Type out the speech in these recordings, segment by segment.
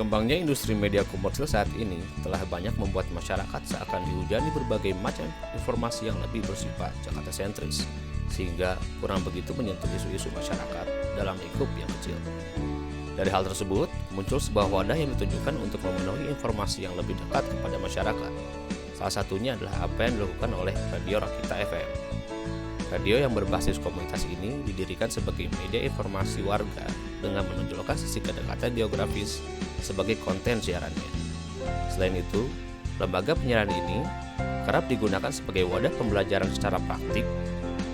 Berkembangnya industri media komersil saat ini telah banyak membuat masyarakat seakan dihujani berbagai macam informasi yang lebih bersifat Jakarta sentris, sehingga kurang begitu menyentuh isu-isu masyarakat dalam lingkup yang kecil. Dari hal tersebut, muncul sebuah wadah yang ditujukan untuk memenuhi informasi yang lebih dekat kepada masyarakat. Salah satunya adalah apa yang dilakukan oleh Radio Rakita FM. Radio yang berbasis komunitas ini didirikan sebagai media informasi warga dengan menonjolkan sisi kedekatan geografis sebagai konten siarannya. Selain itu, lembaga penyiaran ini kerap digunakan sebagai wadah pembelajaran secara praktik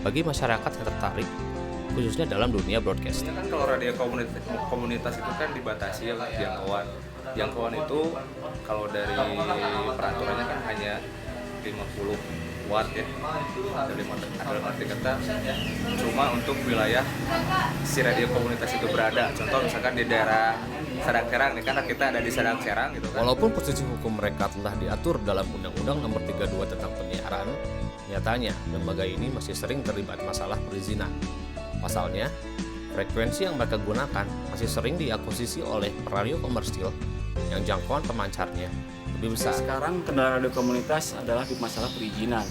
bagi masyarakat yang tertarik, khususnya dalam dunia broadcasting. Kan kalau radio komunitas itu kan dibatasi ya jangkauan. Jangkauan itu kalau dari peraturannya kan hanya 50 watt ya. Dalam arti kata cuma untuk wilayah si radio komunitas itu berada. Contoh misalkan di daerah Sadang Serang, nih kan kita ada di Sadang Serang gitu kan. Walaupun posisi hukum mereka telah diatur dalam Undang-Undang Nomor 32 tentang penyiaran, nyatanya lembaga ini masih sering terlibat masalah perizinan. Pasalnya, frekuensi yang mereka gunakan masih sering diakuisisi oleh radio komersil yang jangkauan pemancarnya lebih besar. Sekarang kendala radio komunitas adalah di masalah perizinan.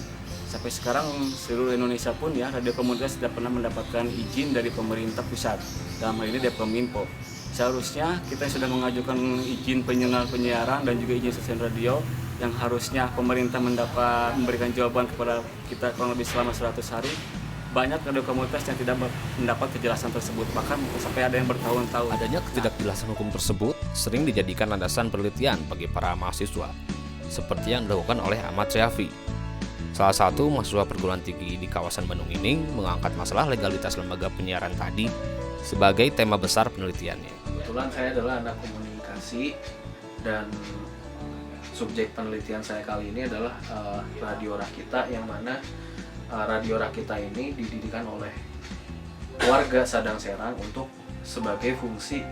Sampai sekarang seluruh Indonesia pun ya radio komunitas tidak pernah mendapatkan izin dari pemerintah pusat. Dalam hal ini Depkominfo. Seharusnya kita sudah mengajukan izin penyiaran dan juga izin stasiun radio yang harusnya pemerintah memberikan jawaban kepada kita kurang lebih selama 100 hari. Banyak radio komunitas yang tidak mendapat kejelasan tersebut, bahkan sampai ada yang bertahun-tahun. Adanya ketidakjelasan hukum tersebut sering dijadikan landasan penelitian bagi para mahasiswa, seperti yang dilakukan oleh Ahmad Syafi. Salah satu mahasiswa perguruan tinggi di kawasan Bandung ini mengangkat masalah legalitas lembaga penyiaran tadi sebagai tema besar penelitiannya. Kebetulan saya adalah anak komunikasi dan subjek penelitian saya kali ini adalah Radio Rakita, yang mana Radio Rakita ini didirikan oleh warga Sadang Serang untuk sebagai fungsi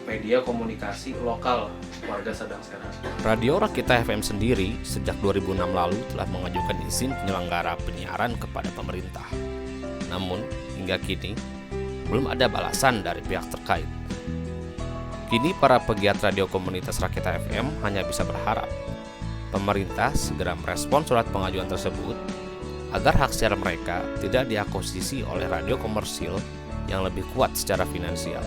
media komunikasi lokal warga Sadang Serang. Radio Rakita FM sendiri sejak 2006 lalu telah mengajukan izin penyelenggara penyiaran kepada pemerintah. Namun, hingga kini belum ada balasan dari pihak terkait. Kini para pegiat radio komunitas Rakita FM hanya bisa berharap pemerintah segera merespon surat pengajuan tersebut agar hak siar mereka tidak diakuisisi oleh radio komersil yang lebih kuat secara finansial.